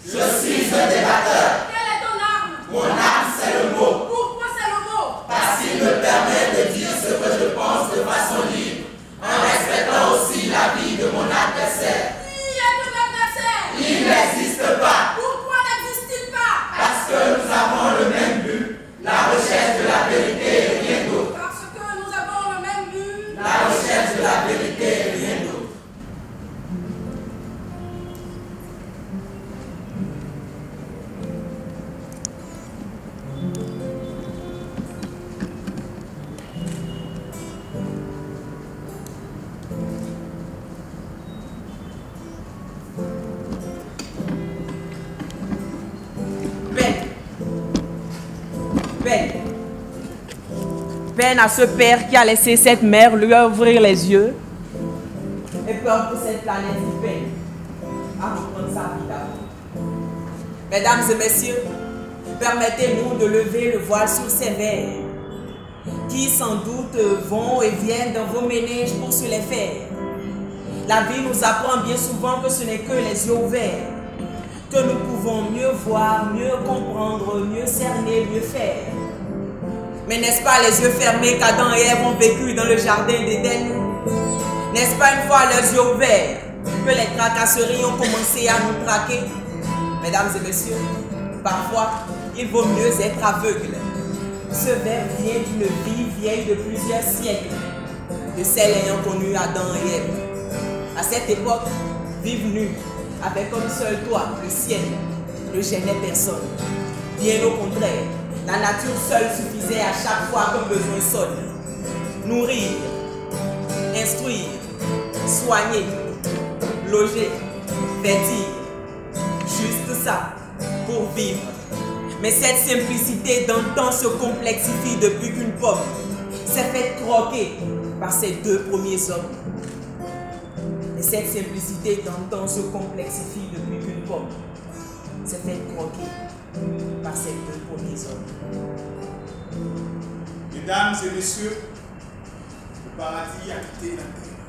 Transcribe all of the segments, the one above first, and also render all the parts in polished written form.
Je suis un débatteur. Quelle est ton arme? Mon arme, c'est le mot. Pourquoi c'est le mot? Parce qu'il me permet de dire ce que je pense de façon libre, en respectant aussi la vie de mon adversaire. Qui est ton adversaire? Il n'existe pas. Pourquoi n'existe-t-il pas? Parce que nous avons le même but, la recherche de la vérité et rien d'autre. Parce que nous avons le même but. La recherche de la vérité et rien d'autre. Peine à ce père qui a laissé cette mère lui ouvrir les yeux. Et peur pour cette planète qui peine à reprendre sa vie d'avant. Mesdames et messieurs, permettez-nous de lever le voile sur ces vers qui sans doute vont et viennent dans vos ménages pour se les faire. La vie nous apprend bien souvent que ce n'est que les yeux ouverts que nous pouvons mieux voir, mieux comprendre, mieux cerner, mieux faire. Mais n'est-ce pas les yeux fermés qu'Adam et Ève ont vécu dans le jardin d'Éden? N'est-ce pas une fois les yeux ouverts que les tracasseries ont commencé à nous traquer? Mesdames et messieurs, parfois, il vaut mieux être aveugle. Ce vers vient d'une vie vieille de plusieurs siècles, de celles ayant connu Adam et Ève. À cette époque, vivre nus, avec comme seul toit le ciel, ne gênait personne. Bien au contraire, la nature seule suffisait à chaque fois qu'un besoin sonne. Nourrir, instruire, soigner, loger, vêtir. Juste ça, pour vivre. Mais cette simplicité d'antan se complexifie depuis qu'une pomme s'est faite croquer par ces deux premiers hommes. Mais cette simplicité d'antan se complexifie depuis qu'une pomme s'est faite croquer par ces deux premiers hommes. Mesdames et messieurs, le paradis a quitté la terre.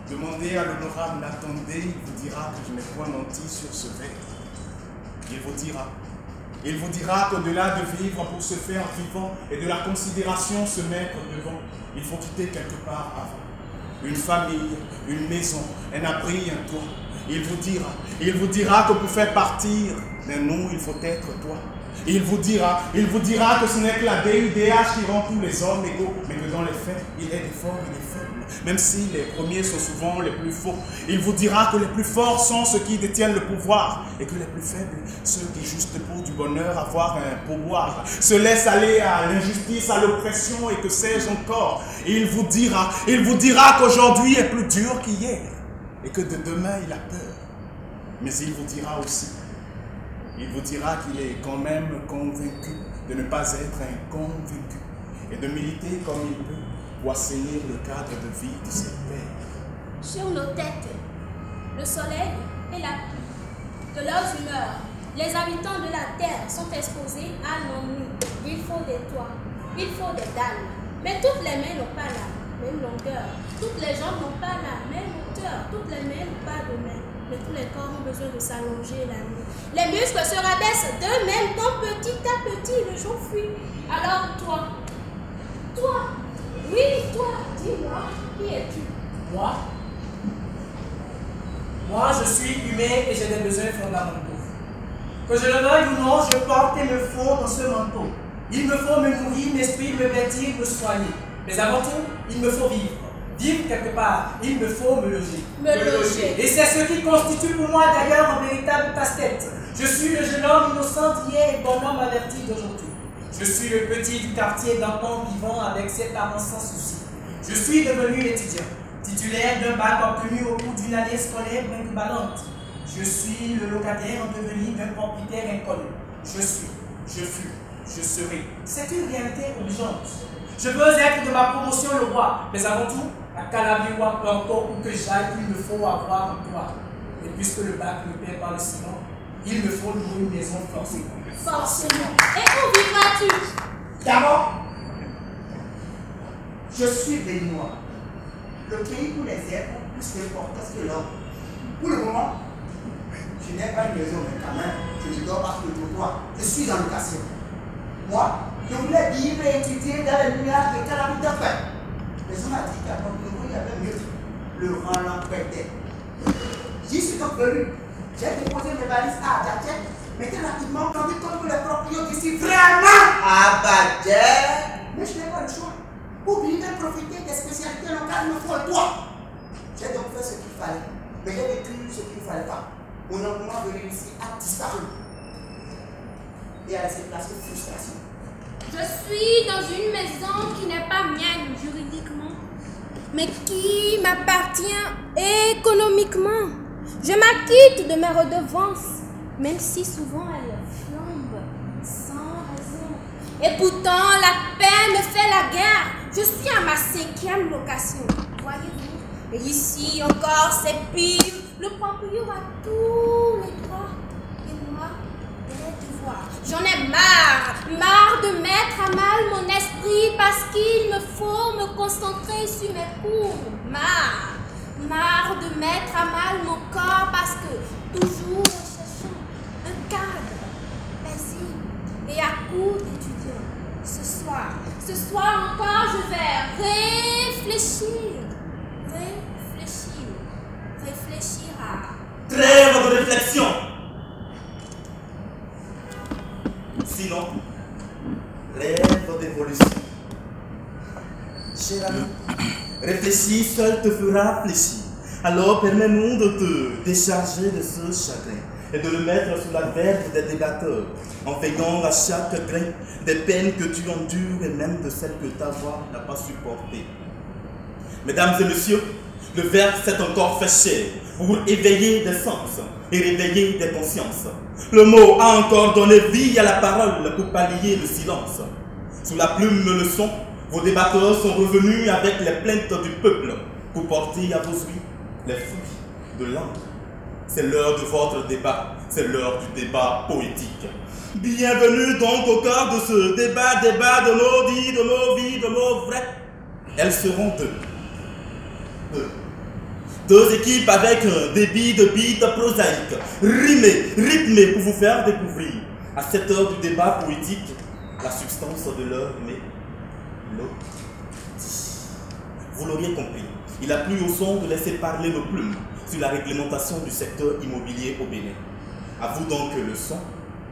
Demandez à l'honorable Natandé, il vous dira que je n'ai point menti sur ce vers. Il vous dira qu'au-delà de vivre pour se faire vivant et de la considération se mettre devant, il faut quitter quelque part avant. Une famille, une maison, un abri, un toit. Il vous dira que pour faire partir d'un nous, il faut être toi. Il vous dira que ce n'est que la DUDH qui rend tous les hommes égaux, mais que dans les faits, il est des forts et des faibles. Même si les premiers sont souvent les plus faux. Il vous dira que les plus forts sont ceux qui détiennent le pouvoir et que les plus faibles, ceux qui, juste pour du bonheur, avoir un pouvoir, se laissent aller à l'injustice, à l'oppression et que sais-je encore. Il vous dira qu'aujourd'hui est plus dur qu'hier et que de demain il a peur. Mais il vous dira aussi, qu'il est quand même convaincu de ne pas être inconvaincu et de militer comme il peut pour assainir le cadre de vie de ses pères. Sur nos têtes, le soleil et la pluie, de leurs humeurs, les habitants de la terre sont exposés à l'ennui. Il faut des toits, il faut des dalles, mais toutes les mains n'ont pas la même longueur, toutes les jambes n'ont pas la même hauteur, toutes les mains n'ont pas de main. Mais tous les corps ont besoin de s'allonger la nuit. Les muscles se rabaissent d'eux-mêmes quand petit à petit le jour fuit. Alors toi, oui toi, dis-moi, qui es-tu? Moi, je suis humain et j'ai des besoins fondamentaux. Que je le veuille ou non, je porte et me fonds dans ce manteau. Il me faut me nourrir, m'instruire, me vêtir, me soigner. Mais avant tout, il me faut vivre. Vivre quelque part, il me faut me loger. Et c'est ce qui constitue pour moi d'ailleurs un véritable casse-tête. Je suis le jeune homme innocent d'hier et bonhomme averti d'aujourd'hui. Je suis le petit du quartier d'un pont vivant avec cette avance sans souci. Je suis devenu étudiant, titulaire d'un bac obtenu au cours d'une année scolaire brinque-ballante. Je suis le locataire en devenir d'un propriétaire inconnu. Je suis, je fus, je serai. C'est une réalité obligeante. Je veux être de ma promotion le roi, mais avant tout, à Calabiwa, peu importe où que j'aille, il me faut avoir un toit. Et puisque le bac me paie par le ciment, il me faut louer une maison forcément. Forcément. Et où vivras-tu? D'abord, je suis béninois. Le pays où les herbes ont plus d'importance que l'homme. Pour le moment, Je n'ai pas une maison, mais quand même, je ne dors pas sur le trottoir. Je suis en location. Moi, je voulais vivre et étudier dans les nuages de calamité de paix. Mais on m'a dit qu'à mon niveau, il y avait mieux. Le rang l'empêtait. J'y suis donc venu. J'ai déposé mes valises à Adjadjet, mais très rapidement, quand ils compte les propriétaires d'ici, vraiment Adjadjet. Mais je n'ai pas le choix. Pour vivre et profiter des spécialités locales, il me faut le toit. J'ai donc fait ce qu'il fallait. Mais j'ai vécu ce qu'il ne fallait pas. Mon engouement de réussir a disparu. Et a laissé place aux frustrations. Je suis dans une maison qui n'est pas mienne juridiquement, mais qui m'appartient économiquement. Je m'acquitte de mes redevances, même si souvent elles flambent sans raison. Et pourtant, la paix me fait la guerre. Je suis à ma 5e location, voyez-vous. Et ici encore, c'est pire. Le propriétaire a tous les droits et moi, les devoirs. J'en ai marre de mettre à mal mon esprit parce qu'il me faut me concentrer sur mes cours. Marre de mettre à mal mon corps parce que toujours cherchant un cadre paisible et à court d'étudiants. Ce soir encore, je vais réfléchir à... Trêve de réflexion. Sinon, rêve d'évolution. Cher ami, réfléchir seul te fera fléchir. Alors permets-nous de te décharger de ce chagrin et de le mettre sous la verve des débatteurs, en veillant à chaque grain des peines que tu endures et même de celles que ta voix n'a pas supportées. Mesdames et messieurs, le verbe s'est encore fait chair pour éveiller des sens et réveiller des consciences. Le mot a encore donné vie à la parole pour pallier le silence. Sous la plume le son, vos débatteurs sont revenus avec les plaintes du peuple pour porter à vos ouïes les fruits de l'âme. C'est l'heure de votre débat, c'est l'heure du débat poétique. Bienvenue donc au cœur de ce débat de nos vies, de nos vies, de nos vrais. Elles seront deux équipes avec un débit de beats prosaïques, rythmés pour vous faire découvrir, à cette heure du débat poétique, la substance de leur mélodie. Vous l'auriez compris, il a plu au son de laisser parler nos plumes sur la réglementation du secteur immobilier au Bénin. À vous donc le son,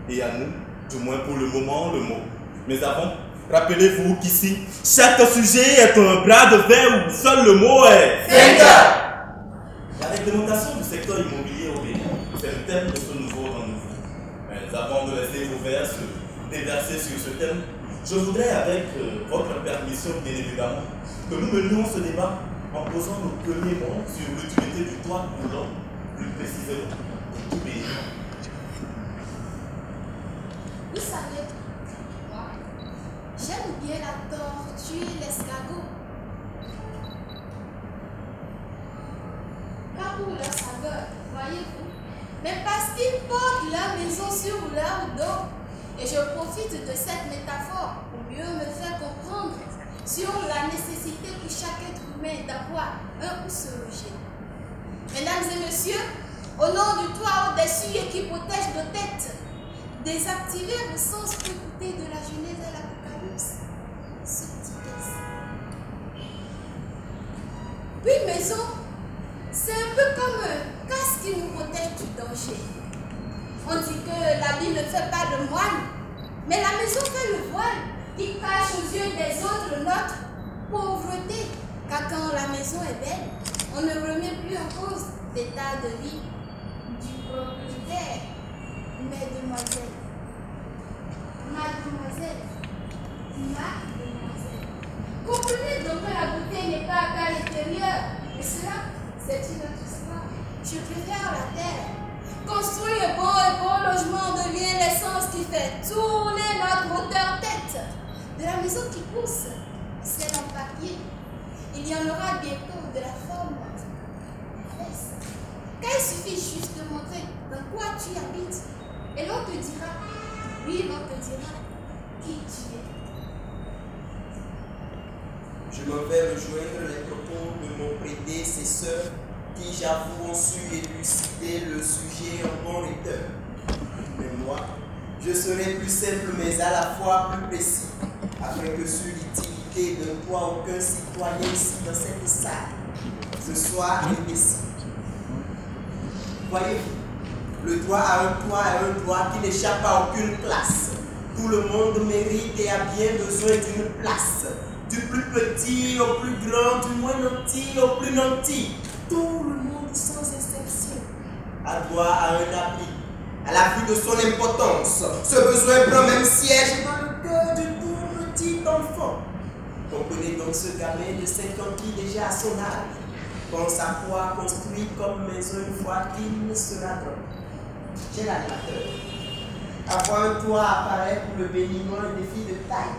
et à nous, du moins pour le moment, le mot. Mais avant, rappelez-vous qu'ici, chaque sujet est un bras de verre où seul le mot est secteur. La réglementation du secteur immobilier au Bénin, c'est le thème de ce nouveau rendez-vous. Mais avant de laisser vos vers se déverser sur ce thème, je voudrais, avec votre permission bien évidemment, que nous menions ce débat en posant nos premiers mots sur l'utilité du toit roulant, plus précisément du Bénin. Vous savez, moi, j'aime bien la tortue et l'escargot. Pas pour leur saveur, voyez-vous, mais parce qu'ils portent leur maison sur leur dos. Et je profite de cette métaphore pour mieux me faire comprendre sur la nécessité pour chaque être humain d'avoir un où se loger. Mesdames et messieurs, au nom du toit au-dessus et qui protège nos têtes, désactivez vos sens pour écouter de la Genèse à l'Apocalypse. Subtilesse. Puis maison, c'est un peu comme un casque qui nous protège du danger. On dit que l'habit ne fait pas le moine, mais la maison fait le voile qui cache aux yeux des autres notre pauvreté. Car quand la maison est belle, on ne remet plus en cause l'état de vie du propriétaire. Mademoiselle, comprenez donc que la beauté n'est pas qu'à l'intérieur, mais cela, c'est une autre histoire. Je préfère la terre. Construire un beau logement devient l'essence qui fait tourner notre moteur-tête. De la maison qui pousse, celle en papier, il y en aura bientôt de la forme fesse. Car il suffit juste de montrer dans quoi tu habites. Et l'on te dira, oui, l'on te dira qui tu es. Je me vais rejoindre les propos de mon prédécesseur qui, j'avoue, ont su élucider le sujet en bon serait plus simple mais à la fois plus précis, afin que sur l'utilité d'un toit, aucun citoyen ici dans cette salle ce soit imbécile. Voyez-vous, le droit à un toit est un droit qui n'échappe à aucune classe. Tout le monde mérite et a bien besoin d'une place. Du plus petit au plus grand, du moins nanti au plus nanti. Tout le monde sans exception a droit à un abri. À la vue de son impotence, ce besoin prend même siège dans le cœur du tout petit enfant. Comprenez donc ce gamin de 5 ans qui déjà à son âge pense à quoi construire comme maison une fois qu'il sera grand. J'ai l'animateur. Avoir un toit apparaît pour le béninois un défi de taille.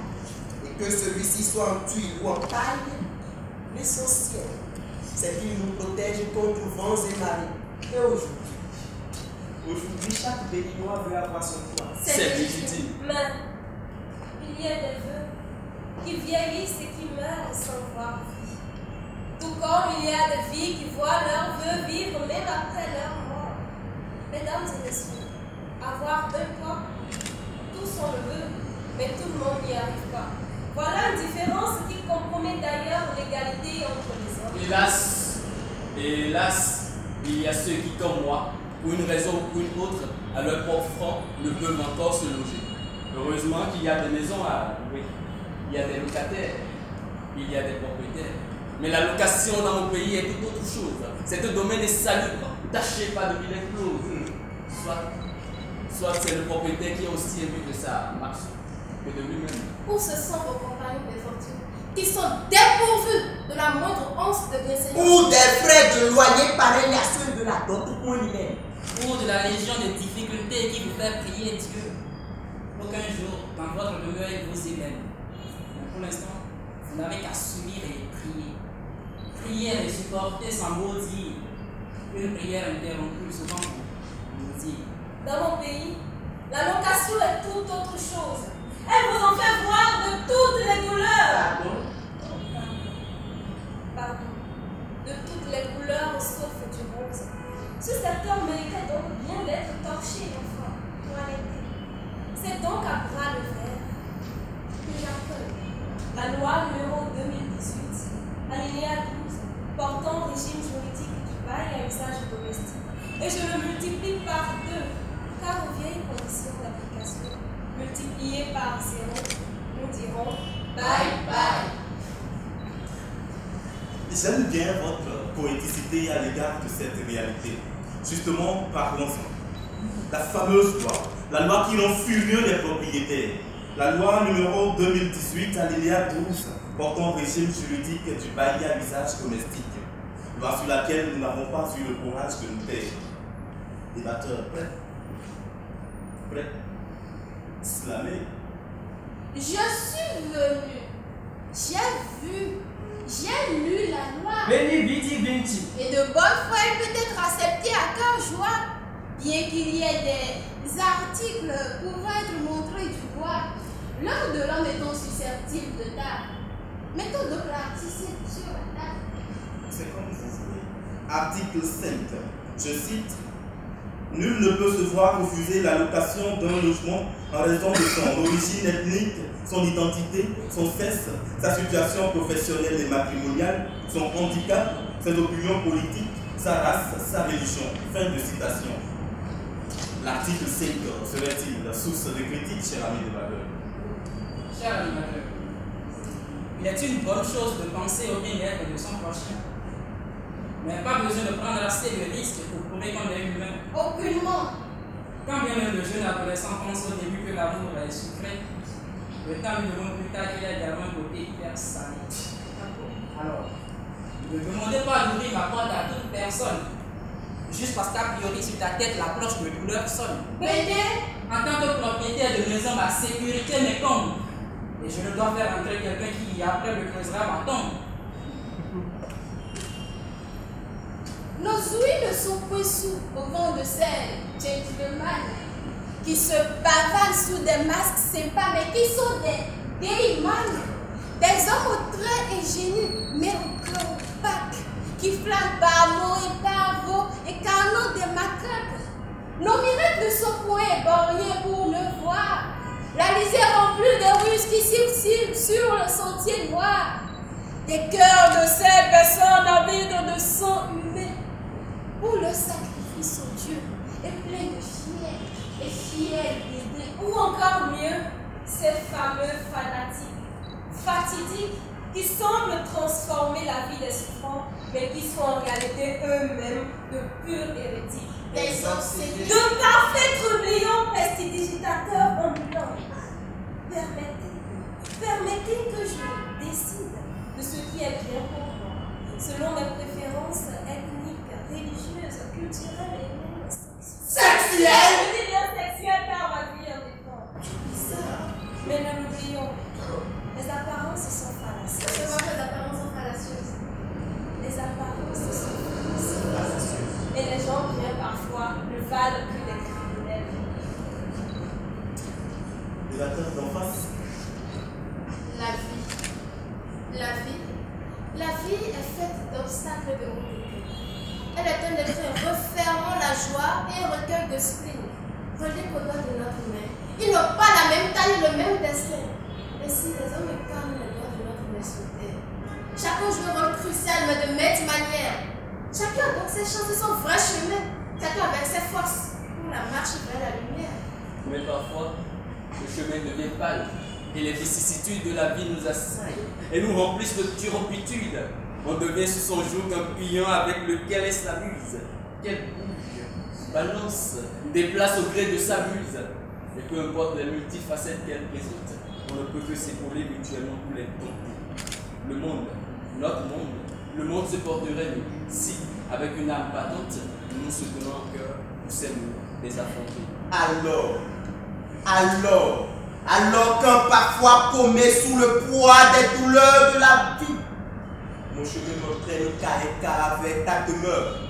Et que celui-ci soit en tuile ou en paille, l'essentiel, c'est qu'il nous protège contre vents et marées. Et aujourd'hui, chaque béninois veut avoir son toit. C'est légitime. Mais il y a des vœux qui vieillissent et qui meurent sans voir vie. Tout comme il y a des vies qui voient leurs vœux vivre même après leur mort. Mesdames et messieurs, avoir un toit, tous ont le vœu, mais tout le monde n'y arrive pas. Voilà une différence qui compromet d'ailleurs l'égalité entre les hommes. Hélas, il y a ceux qui, comme moi, pour une raison ou pour une autre, à leur propre franc, ne peuvent encore se loger. Heureusement qu'il y a des maisons à louer, il y a des locataires, il y a des propriétaires. Mais la location dans mon pays est tout autre chose. C'est un domaine insalubre, taché par de vilaines clauses. Soit c'est le propriétaire qui est aussi ému de sa marche que de lui-même. Où se sont vos compagnons des fortunes qui sont dépourvus de la moindre once de bienséance? Ou des frais de loyer pareils à ceux de la dot au point linéaire. Ou de la légion des difficultés qui vous fait prier Dieu. Aucun jour, dans votre demeure, il vous y mène. Mais pour l'instant, vous n'avez qu'à subir et prier. Prier et supporter sans maudire. Une prière interrompue souvent vous dit. Dans mon pays, la location est toute autre chose. Elle vous en fait voir de toutes les couleurs. Pardon. De toutes les couleurs sauf du rose. Ce secteur méritait donc bien d'être torché, enfin, toiletté. C'est donc à bras le fer que j'appelle la loi numéro 2018, alinéa 12, portant régime juridique du bail à usage domestique. Et je le multiplie par 2, car aux vieilles conditions d'application, multipliées par 0, nous dirons bye bye. J'aime bien votre poéticité à l'égard de cette réalité. Justement, parlons-en. La fameuse loi, la loi qui rend furieux les propriétaires. La loi numéro 2018, alinéa 12, portant régime juridique du bail à usage domestique. Loi sur laquelle nous n'avons pas eu le courage de nous taire. Débatteur, prêt? Prêt? Slamé. Je suis venu, j'ai vu, j'ai lu la loi. Beni Bidi Binti. Et de bonne foi, elle peut être acceptée à cœur joie, bien qu'il y ait des articles pouvant être montrés du doigt, l'un de l'homme étant susceptible de tard. Mettons donc l'article sur la table. C'est comme vous voulez. Article 5. Je cite. Nul ne peut se voir refuser la location d'un logement en raison de son origine ethnique, son identité, son sexe, sa situation professionnelle et matrimoniale, son handicap, ses opinions politiques, sa race, sa religion. Fin de citation. L'article 5 serait-il source de critique, cher ami de valeur? Cher animateur, il est une bonne chose de penser au bien-être de son prochain. Mais pas besoin de prendre assez de risques pour prouver qu'on est humain. Aucunement. Quand bien même le jeune adolescent pense au début que l'amour est sucré, le temps lui demande plus tard qu'il y a également un côté hyper salé. Alors, ne demandez pas d'ouvrir ma porte à toute personne, juste parce qu'a priori sur ta tête la cloche de douleur sonne. En tant que propriétaire de maison, ma sécurité m'écombre. Et je ne dois faire entrer quelqu'un qui après me creusera ma tombe. Nos ouïes ne sont point sourds au vent de ces gentlemen qui se bavalent sous des masques sympas, mais qui sont des gaymans, des hommes aux traits ingénus, mais au cœur opaque, qui flânent par mots et par veaux et carnant des macaques. Nos miracles ne sont point éborgnés pour ne voir La lisière remplie de russes qui circulent sur le sentier noir. Des cœurs de ces personnes avides de sang humain, où le sacrifice au Dieu est plein de fiers bébés, ou encore mieux, ces fameux fanatiques, fatidiques, qui semblent transformer la vie des souffrants, mais qui sont en réalité eux-mêmes de purs hérétiques. Des obsédés. De parfaits trublions prestidigitateurs ambulants. Permettez que je décide de ce qui est bien pour moi, selon mes préférences ethniques, religieuses, culturelles et même Sexuelles. Je dis bien sexuelles car ma vie en dépend. Mais ne l'oublions, les apparences sont fallacieuses. C'est vrai que les apparences sont fallacieuses. Les apparences sont fallacieuses. Et les gens bien parfois ne valent que des criminels. Débatteur d'en face. La vie est faite d'obstacles de haut degré. Elle est un décret refermant la joie et un recueil de spleen, reliés qu'au doigt de notre main. Ils n'ont pas la même taille et le même destin. Mais si les hommes incarnent le doigt de notre main sur terre, chacun joue un rôle crucial, mais de maintes manières. Chacun a donc ses chances et son vrai chemin, chacun avec ses forces pour la marche vers la lumière. Mais parfois, le chemin devient pâle et les vicissitudes de la vie nous assaillent et nous remplissent de turpitude. On devient sous son joug un pion avec lequel elle s'amuse, qu'elle bouge, balance, déplace au gré de sa muse. Et peu importe les multifacettes qu'elle présente, on ne peut que s'épauler mutuellement pour les dompter. Le monde, notre monde, le monde se porterait mieux si, avec une âme battante, nous nous soutenons en cœur pour ces murs des affrontés. Alors qu'un parfois paumé sous le poids des douleurs de la vie, mon chemin m'entraîne carré avec ta demeure.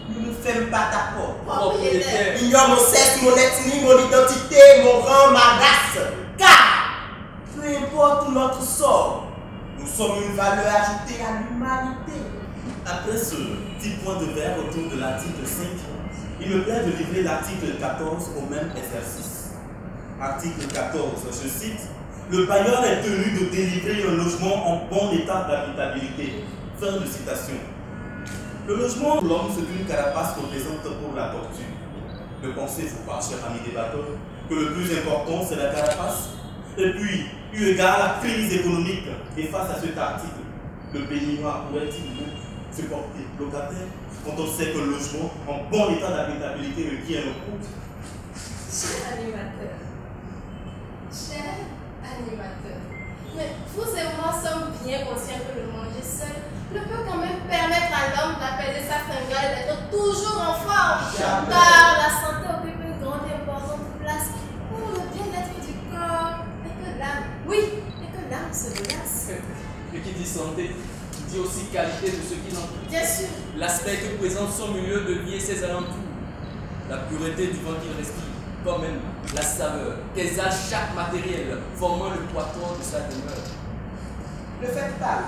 Ne ferme pas ta porte. Propriétaire. Ignore mon sexe, mon ethnie, mon identité, mon rang, ma race. Car, peu importe notre sort, nous sommes une valeur ajoutée à l'humanité. Après ce petit point de verre autour de l'article 5, il me plaît de livrer l'article 14 au même exercice. Article 14, je cite, « Le bailleur est tenu de délivrer un logement en bon état d'habitabilité. » Fin de citation. Le logement pour l'homme, c'est une carapace représente pour la tortue. Ne pensez-vous pas, cher ami débatteur, que le plus important, c'est la carapace? Et puis, eu égard à la crise économique, et face à cet article, le béninois pourrait-il se porter locataire quand on sait que le logement en bon état d'habitabilité requiert un coût? Cher animateur, mais vous et moi sommes bien conscients que le manger seul ne peut quand même permettre à l'homme d'apaiser sa fringale et d'être toujours en forme. Jamais. Car la santé occupe une grande et importante place pour le bien-être du corps et que l'âme, se relaxe. Et qui dit santé, dit aussi qualité de ce qui l'entoure. Bien sûr. L'aspect que présente son milieu de vie et ses alentours. La pureté du vent qu'il respire, quand même la saveur qu'exhale chaque matériel, formant le poitrine de sa demeure. Ne faites pas,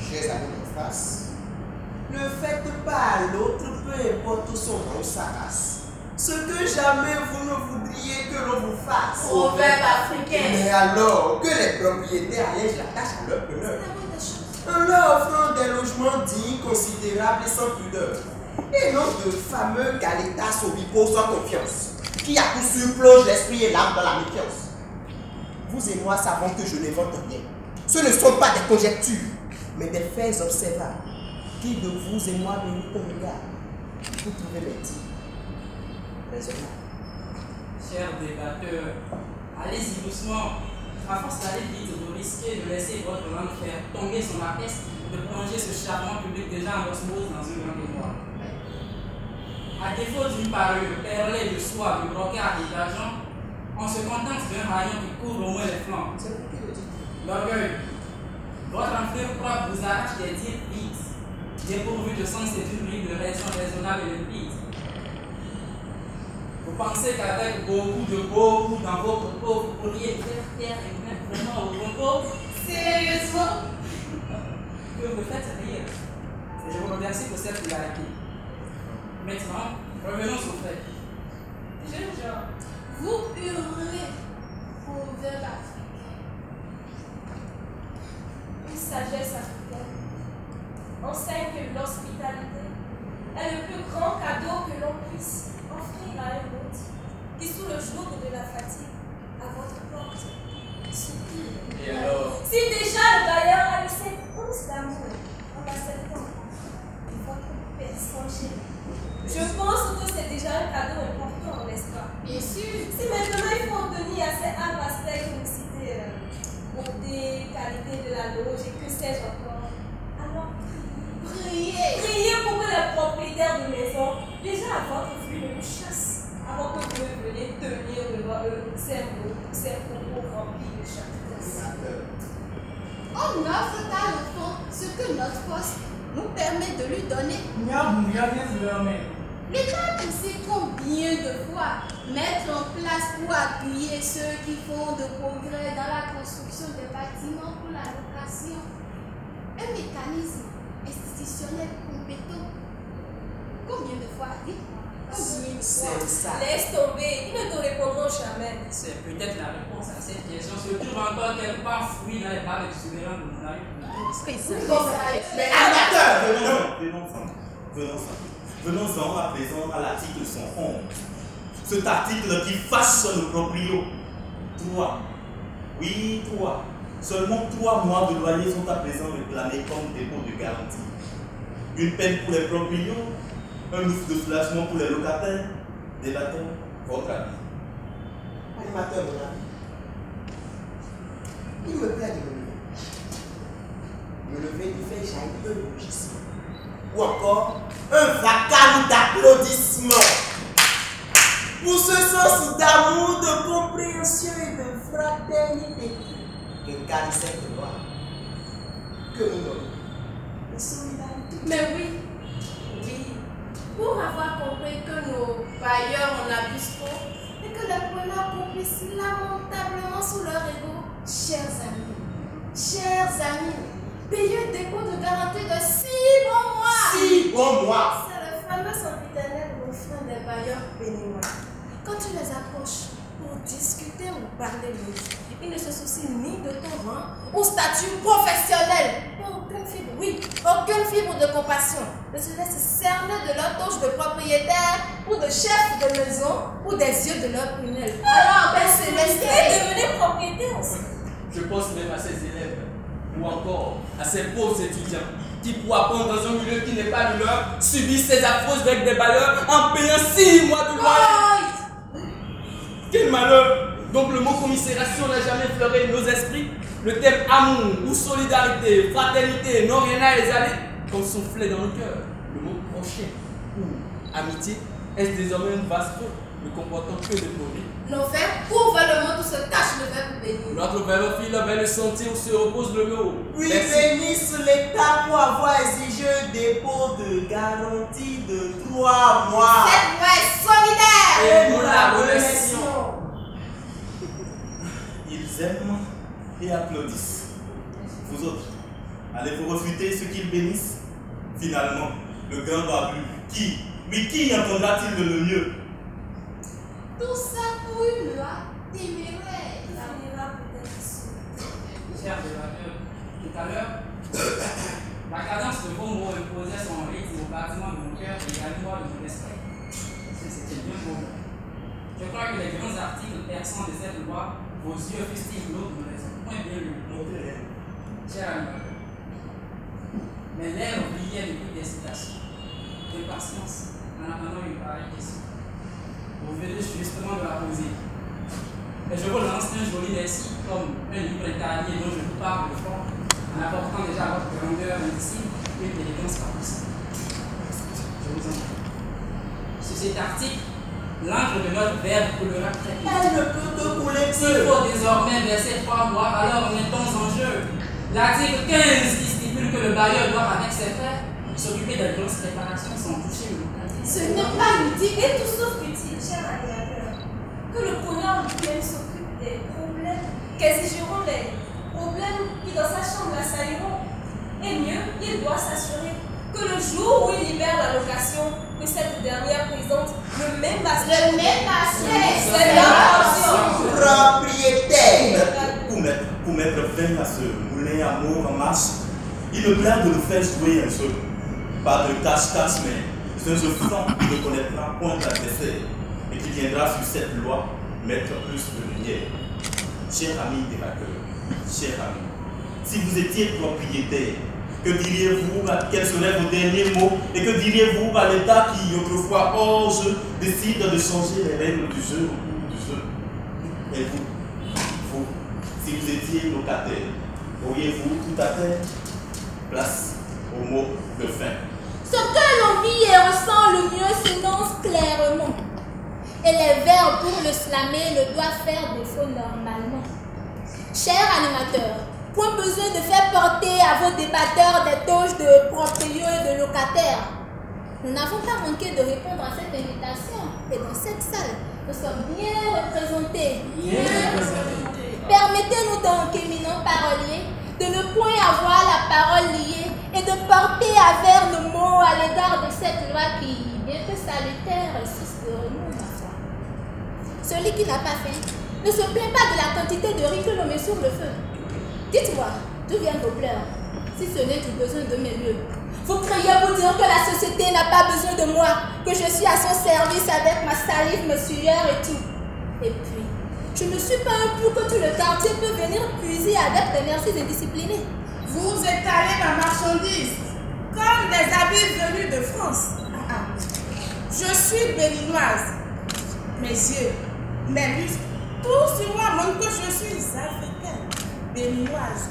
chers amis en face, ne faites pas à l'autre, peu importe son rang ou sa race, ce que jamais vous ne voudriez que l'on vous fasse. Proverbe africain. Mais alors que les propriétaires allègent la tâche à leur bonheur, en leur offrant des logements dignes, considérables et sans pudeur, et non de fameux galetas au bipo sans confiance, qui à coup sûr plonge l'esprit et l'âme dans la méfiance. Vous et moi savons que je n'invente rien. Ce ne sont pas des conjectures, mais des faits observables, qui de vous et moi méritent un regard. Vous trouvez les dits raisonnables. Chers débatteurs, allez-y doucement. À force d'aller vite, vous risquez de laisser votre langue faire tomber son apièce et de plonger ce charmant public déjà en osmose dans une grande mémoire. À défaut d'une parure perlée de soie, de brocart et d'argent, on se contente d'un rayon qui couvre au moins les flancs. L'orgueil. Votre enfant propre vous arrache des dires vides, dépourvus de sens et d'une grille de raison raisonnable et limpide. Vous pensez qu'avec beaucoup dans votre peau, vous pourriez faire taire et mettre vraiment au repos? Sérieusement? Que vous faites rire. Et je vous remercie pour cette hilarité. Maintenant, revenons aux faits. Jeune gens, vous hurlez chasse avant que vous ne veniez tenir devant eux ces propos remplis de chatouilles. On offre à l'enfant ce que notre poste nous permet de lui donner. L'État sait combien de fois mettre en place pour appuyer ceux qui font de progrès dans la construction des bâtiments pour la location. Un mécanisme institutionnel compétent. Combien de fois, oui? Combien de fois? Laisse tomber, ils ne te répondront jamais. C'est peut-être la réponse à cette question. Se trouve encore quelque part fouillé dans les barres du souverain de mon âge. Mais amateur, venons-en à présent à l'article 111. Cet article qui fâche le proprio. 3. Oui, 3. Seulement 3 mois de loyer sont à présent réclamés comme dépôt de garantie. Une peine pour les proprios, un ouf de soulagement pour les locataires. Débattons votre avis. Animateur, mon ami. Il me plaît de me lever du fait jaillir le logiciel. Ou encore un vacarme d'applaudissements pour ce sens d'amour, de compréhension et de fraternité que garde cette loi que nous donnons de solidarité. Mais oui, pour avoir compris que nos bailleurs en abusent trop et que les preneurs complissent lamentablement sous leur ego, chers amis, payer un dépôt de garantie de 6 bons mois. 6 bons mois. C'est le fameux sempiternel refrain des bailleurs béninois. Quand tu les approches pour discuter ou parler d'eux, ils ne se soucient ni de ton rang ou statut professionnel. Aucune fibre de compassion. Ne se laissent cerner de leur touche de propriétaire ou de chef de maison ou des yeux de leur prunelle. Alors, c'est devenir propriétaire aussi. Je pense même à ces élèves, ou encore à ces pauvres étudiants qui, pour apprendre dans un milieu qui n'est pas le leur, subissent ces affreuses règles des bailleurs en payant 6 mois de loyer. Quel malheur! Donc le mot commisération n'a jamais effleuré nos esprits. Le thème amour ou solidarité, fraternité, non rien à les aller, comme soufflé dans le cœur. Le mot prochain ou amitié est désormais une vaste faute, ne comportant que des produits. Nos verbes couvrent le monde où se cache le verbe béni. Notre verbe file vers le sentier où se repose le lot. Oui, bénisse l'État pour avoir exigé un dépôt de garantie de 3 mois. Cette loi est solidaire. Et nous la remercions. Ils aiment et applaudissent. Vous autres, allez-vous refuter ce qu'ils bénissent? Finalement, le grand barbu, qui entendra-t-il le mieux? Tout ça pour une loi téméraire. Cher débatteur, tout à l'heure, la cadence de vos mots imposait son rythme au bâtiment de mon cœur et à l'image de mon esprit. C'était bien beau. Je crois que les grands articles perçants de cette loi, vos yeux fustiges l'autre, ne les ont point bien lus. Cher animateur, mes lèvres brillaient depuis des citations. D'impatience, en attendant une pareille question. Vous venez justement de la poser. Et je vous lance un joli récit comme un livre interdit dont je vous parle de fond, en apportant déjà à votre grandeur indicible une élégance par possible. Je vous en prie. Sur cet article, l'encre de notre verbe coulera très vite. Elle ne peut que couler S'il peu. faut désormais verser 3 mois, alors mettons en jeu l'article 15 qui stipule que le bailleur doit, avec ses frères, s'occuper des grosses réparations sans toucher le locataire. Ce n'est pas utile. Et tout sauf utile, cher animateur, que le preneur lui-même s'occupe des problèmes qu'exigeront les problèmes qui dans sa chambre l'assailleront. Et mieux, il doit s'assurer que le jour où il libère la location, que cette dernière présente le même aspect. C'est l'intention. Propriétaire. Pour mettre fin à ce moulin amour en marche, il me plaît de nous faire jouer un jeu. Pas de cache-cache, mais c'est un jeu franc qui ne connaîtra point d'adversaire et qui viendra sur cette loi mettre plus de lumière. Chers amis débatteurs, chers amis, si vous étiez propriétaire, que diriez-vous, quels seraient vos derniers mots et que diriez-vous à l'État qui, autrefois hors jeu, décide de changer les règles du jeu au cours du jeu? Et vous, si vous étiez locataire, auriez-vous tout à terre? Place au mot de fin. Ce que l'on vit et ressent le mieux s'énonce clairement. et les verbes pour le slammer ne doivent faire défaut normalement. Chers animateurs, point besoin de faire porter à vos débatteurs des toges de propriétaires et de locataires. Nous n'avons pas manqué de répondre à cette invitation. Et dans cette salle, nous sommes bien représentés. Permettez-nous donc, éminents paroliers, de ne point avoir la parole liée et de porter à vers nos mots à l'égard de cette loi qui, bien que salutaire, est source de remous, ma foi. Celui qui n'a pas faim ne se plaint pas de la quantité de riz que l'on met sur le feu. Dites-moi, d'où viennent vos pleurs, si ce n'est du besoin de mes lieux? Vous criez pour dire que la société n'a pas besoin de moi, que je suis à son service avec ma salive, mes sueurs et tout. Et puis, je ne suis pas un pou que tout le quartier peut venir puiser avec des merci indisciplinés. Vous étalez ma marchandise comme des habits venus de France. Je suis béninoise. Mes yeux, mes muscles, tout sur moi montre que je suis africaine, béninoise.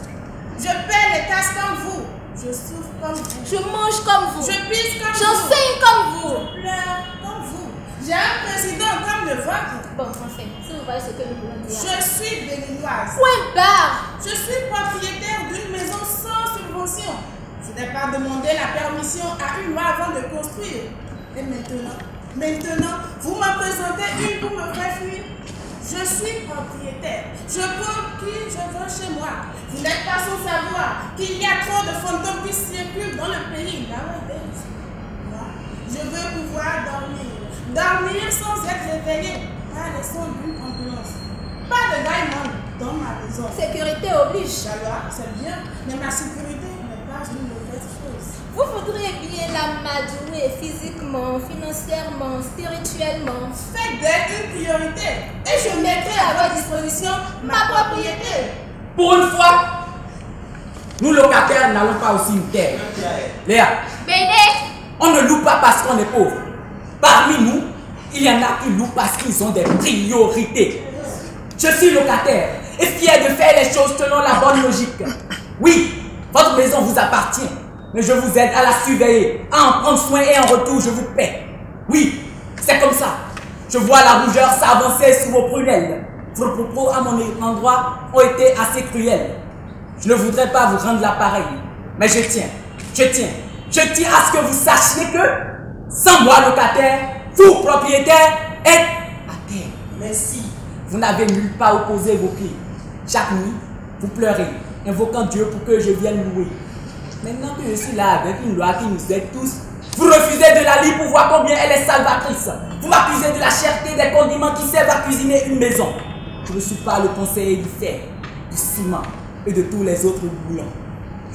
Je paie les tasses comme vous. Je souffre comme vous. Je mange comme vous. Je pisse comme vous. J'enseigne comme vous. Je pleure comme vous. J'ai un président comme le vôtre. Bon, enfin, si vous voyez ce que nous voulons dire. Je suis béninoise. Point barre. Je suis propriétaire d'une maison sans subvention. Je n'ai pas demandé la permission à une loi avant de construire. Et maintenant, vous me présentez une pour me faire fuir. Je suis propriétaire. Je prends qui je veux chez moi. Vous n'êtes pas sans savoir qu'il y a trop de fantômes qui circulent dans le pays. Moi, je veux pouvoir dormir. Dormir sans être réveillé par les sons d'une ambulance. Pas de diamond dans ma maison. Sécurité oblige. La loi, c'est bien, mais ma sécurité n'est pas une mauvaise chose. Vous voudriez bien l'amadouer physiquement, financièrement, spirituellement. Faites d'elle une priorité et je mettrai à votre disposition ma propriété. Pour une fois, nous locataires n'allons pas aussi une terre. Léa, on ne loue pas parce qu'on est pauvre. Parmi nous, il y en a qui louent parce qu'ils ont des priorités. Je suis locataire et fier de faire les choses selon la bonne logique. Oui, votre maison vous appartient. Mais je vous aide à la surveiller, à en prendre soin et en retour, je vous paie. Oui, c'est comme ça. Je vois la rougeur s'avancer sous vos prunelles. Vos propos à mon endroit ont été assez cruels. Je ne voudrais pas vous rendre l'appareil, mais je tiens à ce que vous sachiez que, sans moi locataire, vous propriétaire, êtes à terre. Merci. Vous n'avez nulle part opposé vos pieds. Chaque nuit, vous pleurez, invoquant Dieu pour que je vienne louer. Maintenant que je suis là avec une loi qui nous aide tous, vous refusez de la lire pour voir combien elle est salvatrice. Vous m'accusez de la cherté des condiments qui servent à cuisiner une maison. Je ne suis pas le conseiller du fer, du ciment et de tous les autres bouillons.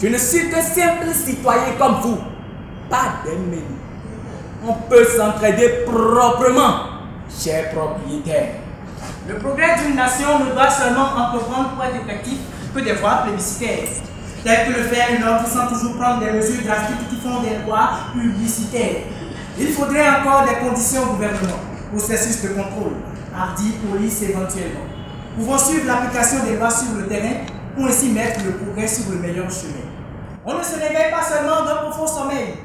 Je ne suis que simple citoyen comme vous, pas d'ennemi. On peut s'entraider proprement, chers propriétaires. Le progrès d'une nation ne doit seulement entreprendre pour être effectif que des voies plébiscitaires, telles que le faire une ordre sans toujours prendre des mesures drastiques qui font des lois publicitaires. Il faudrait encore des conditions au gouvernement, processus de contrôle, hardi, police éventuellement. Pouvons suivre l'application des lois sur le terrain pour ainsi mettre le progrès sur le meilleur chemin. On ne se réveille pas seulement d'un profond sommeil.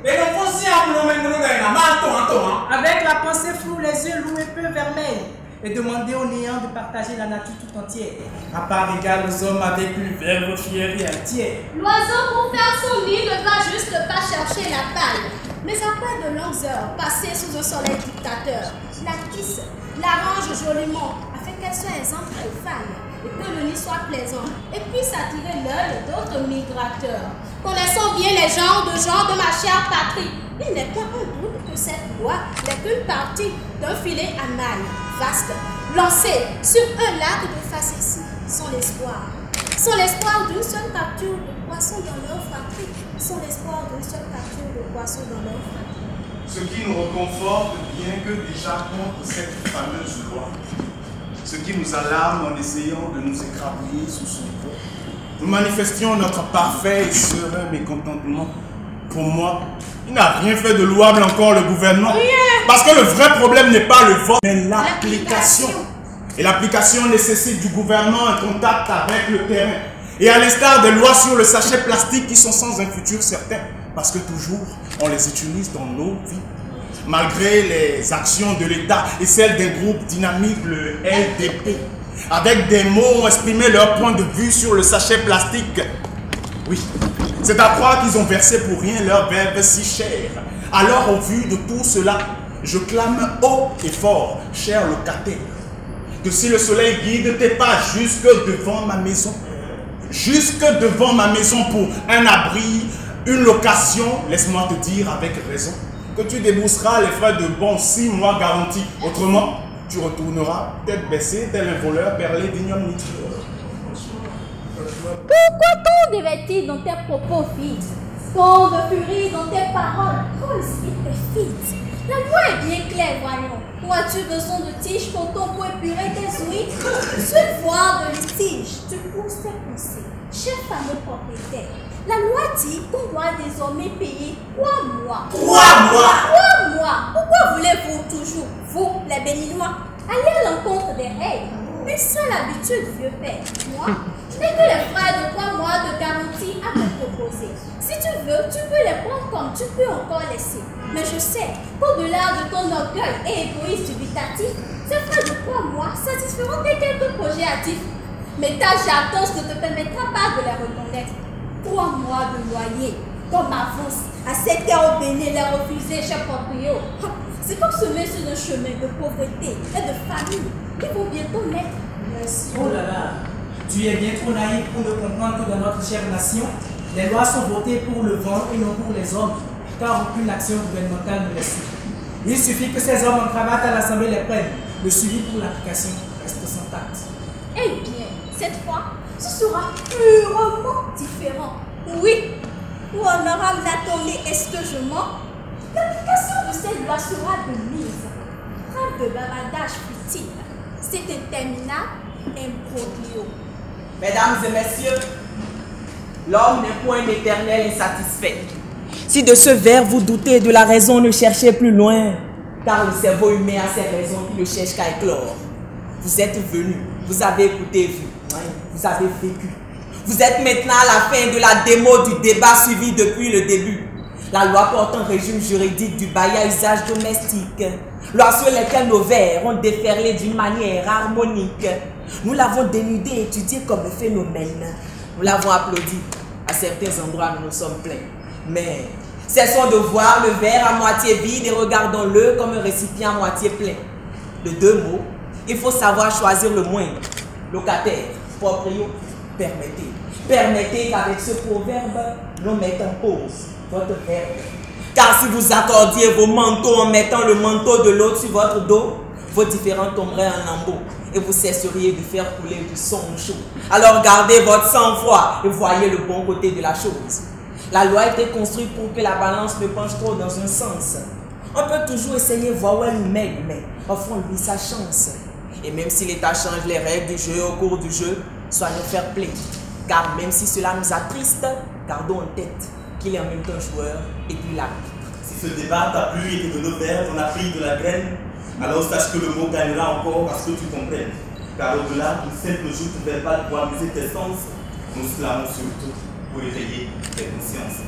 Avec la pensée floue, les yeux loués peu vermeils, et demander au néant de partager la nature tout entière. À part égale aux hommes avec une verve fière et entière. L'oiseau pour faire son nid ne va juste pas chercher la paille, mais après de longues heures passées sous un soleil dictateur, la tisse, l'arrange joliment afin qu'elle soit aisante et fane, et que le nid soit plaisant, et puisse attirer l'œil d'autres migrateurs. Connaissant bien les genres de ma chère patrie, il n'est pas un doute que cette loi n'est qu'une partie d'un filet à mailles vaste, lancé sur un lac de facéties, sans l'espoir. Sans l'espoir d'une seule capture de poissons dans leur fratrie. Sans l'espoir d'une seule capture de poissons dans leur fratrie. Ce qui nous reconforte bien que déjà contre cette fameuse loi. Ce qui nous alarme en essayant de nous écrabouiller sous son poids. Nous manifestions notre parfait et serein mécontentement. Pour moi, il n'a rien fait de louable encore le gouvernement. Parce que le vrai problème n'est pas le vote, mais l'application. Et l'application nécessite du gouvernement un contact avec le terrain. Et à l'instar des lois sur le sachet plastique qui sont sans un futur certain. Parce que toujours, on les utilise dans nos vies. malgré les actions de l'État et celles d'un groupe dynamique, le LDP, avec des mots ont exprimé leur point de vue sur le sachet plastique. Oui, c'est à croire qu'ils ont versé pour rien leur verbe si cher. Alors, au vu de tout cela, je clame haut et fort, cher locataire, que si le soleil guide tes pas jusque devant ma maison, pour un abri, une location, laisse-moi te dire avec raison que tu débourseras les frais de bon 6 mois garantis. Autrement, tu retourneras tête baissée tel un voleur perlé d'ignominie. Pourquoi tant de bêtises dans tes propos, fils? Tant de furie dans tes paroles? Oh, fils, la loi est bien claire, voyons. Où as-tu besoin de tiges pour épurer tes ouïes? Seule voie de litige, tu pousses tes pensées, cher fameux propriétaire. La loi dit qu'on doit désormais payer 3 mois. 3 mois? 3 mois. Pourquoi voulez-vous toujours, vous, les Béninois, aller à l'encontre des règles? Mais c'est l'habitude, vieux père. Moi, je n'ai que les frais de 3 mois de garantie à te proposer. Si tu veux, tu peux les prendre comme tu peux encore laisser. Mais je sais qu'au-delà de ton orgueil et égoïsme dubitatif, ces frais de 3 mois satisferont tes quelques projets actifs. Mais ta jadance ne te permettra pas de les reconnaître. 3 mois de loyer, comme avance, à cette heure au Bénin, les refuser, cher proprio. C'est comme se mettre sur un chemin de pauvreté et de famille qui vont bientôt naître. Merci. Oh là là, tu es bien trop naïf pour ne comprendre que dans notre chère nation, les lois sont votées pour le vent et non pour les hommes, car aucune action gouvernementale ne les suit. Il suffit que ces hommes en cravate à l'Assemblée les prennent. Le suivi pour l'application reste sans taxe. Eh bien, cette fois, ce sera purement différent. Oui, honorable l'attendé, est-ce que je mens? L'application de cette loi sera de mise. Trêve de bavardage futile. C'est interminable, imbroglio. Mesdames et messieurs, l'homme n'est point éternel insatisfait. Si de ce vers vous doutez de la raison, ne cherchez plus loin, car le cerveau humain a ses raisons qui ne cherchent qu'à éclore. Vous êtes venus, vous avez écouté, vous avez vécu. Vous êtes maintenant à la fin de la démo du débat suivi depuis le début. La loi porte un régime juridique du bail à usage domestique. Loi sur laquelle nos vers ont déferlé d'une manière harmonique. Nous l'avons dénudé et étudié comme un phénomène. Nous l'avons applaudi. À certains endroits, nous nous sommes plaints. Mais cessons de voir le verre à moitié vide et regardons-le comme un récipient à moitié plein. De 2 mots, il faut savoir choisir le moindre. Locataire, proprio, permettez. Permettez qu'avec ce proverbe, l'on mette en cause votre verbe. Car si vous accordiez vos manteaux en mettant le manteau de l'autre sur votre dos, vos différends tomberaient en lambeaux et vous cesseriez de faire couler du sang chaud. Alors gardez votre sang-froid et voyez le bon côté de la chose. La loi a été construite pour que la balance ne penche trop dans un sens. On peut toujours essayer de voir où elle nous mène, mais offrons-lui sa chance. Et même si l'État change les règles du jeu au cours du jeu, soyons fair play. Car même si cela nous attriste, gardons en tête qu'il est en même temps joueur et puis l'arbitre. Si ce débat t'a plu et que de nos verbes on a pris de la graine, alors sache que le mot gagnera encore parce que tu comprennes. Car au-delà d'une simple joute verbale pour amuser tes sens, nous clamons surtout pour éveiller tes consciences.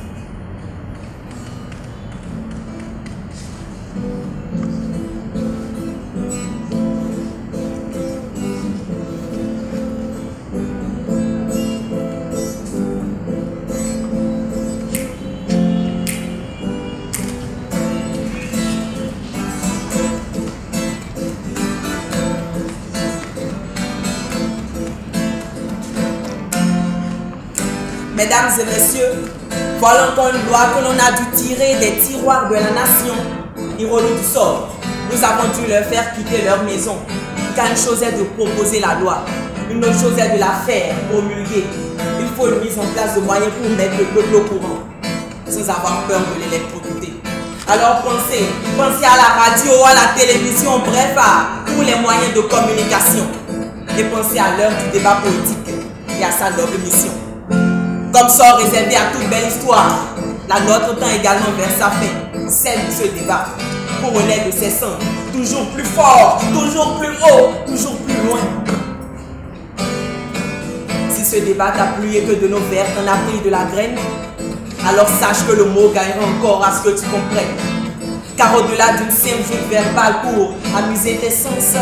Mesdames et messieurs, voilà encore une loi que l'on a dû tirer des tiroirs de la nation. Ironie du sort, nous avons dû leur faire quitter leur maison. Car une chose est de proposer la loi, une autre chose est de la faire promulguer. Il faut une mise en place de moyens pour mettre le peuple au courant, sans avoir peur de l'électrocuter. Alors pensez à la radio, à la télévision, bref, à tous les moyens de communication. Et pensez à l'heure du débat politique et à sa noble mission. Comme sort réservé à toute belle histoire, la nôtre tend également vers sa fin, celle de ce débat, couronné de ses sons, toujours plus fort, toujours plus haut, toujours plus loin. Si ce débat t'a plu et que de nos vers t'en a pris de la graine, alors sache que le mot gagnera encore à ce que tu comprennes. Car au-delà d'une simple joute verbale pour amuser tes sens,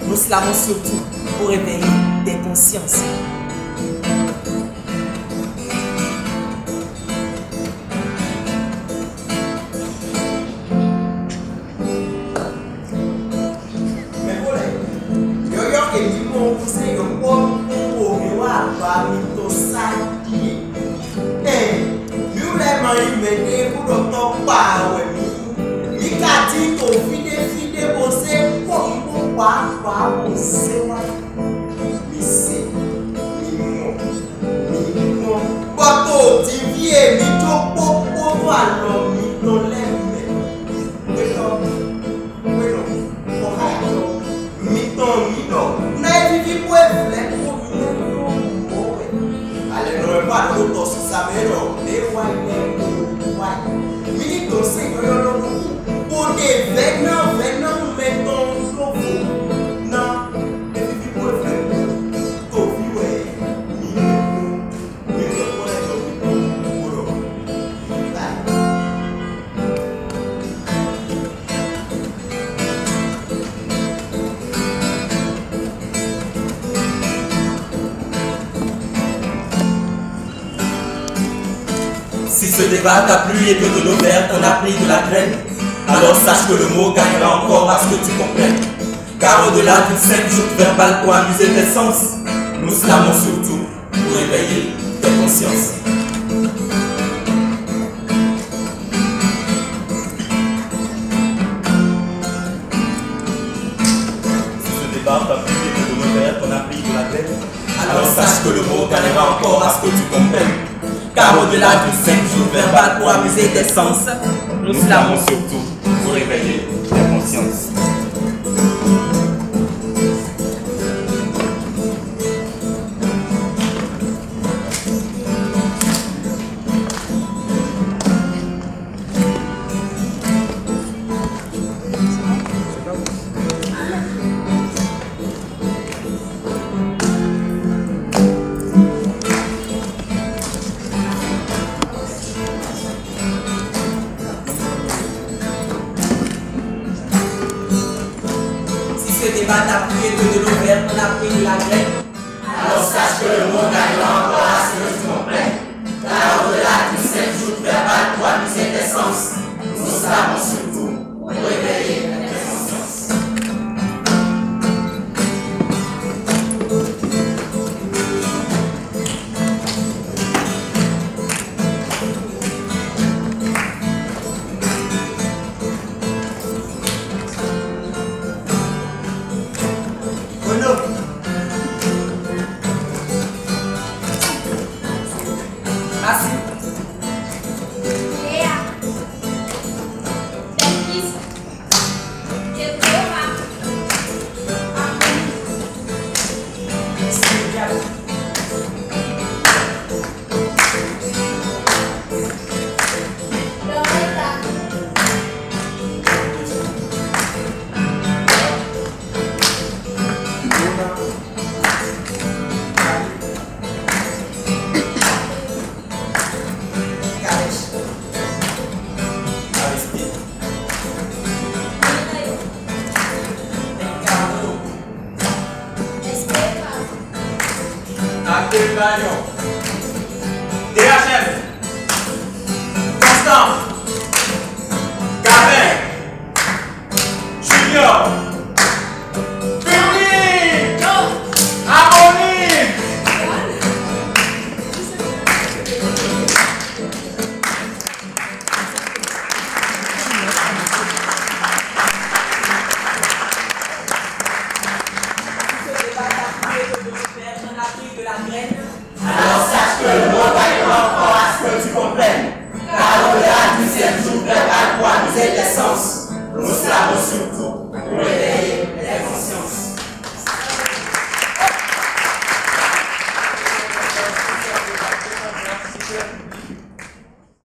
nous slamons surtout pour éveiller des consciences. Si ce débat t'a plu et que de l'eau verte on a pris de la graine, alors sache que le mot gagnera encore à ce que tu comprennes. Car au-delà d'une simple joute verbale pour amuser tes sens, nous slamons surtout pour éveiller tes consciences. Si ce débat t'a plu et que de l'eau verte on a pris de la graine, alors sache que le mot gagnera encore à ce que tu comprennes. Car au-delà d'une simple joute verbale pour amuser tes sens, nous slamons surtout pour éveiller tes consciences. T'a plu et que de l'eau verte on a pris de la graine, alors sache que le mot gagnera encore à ce que tu comprennes. Car au-delà d'une simple joute verbale pour amuser tes sens, nous slamons surtout pour éveiller tes consciences. DHM, Constant, Gavin, Junior, Fernie, Harmonie. Alors sache que le mot gagnera encore à ce que tu comprennes. Car au-delà du ciel joue verbal pour amuser tes sens, nous slamons sur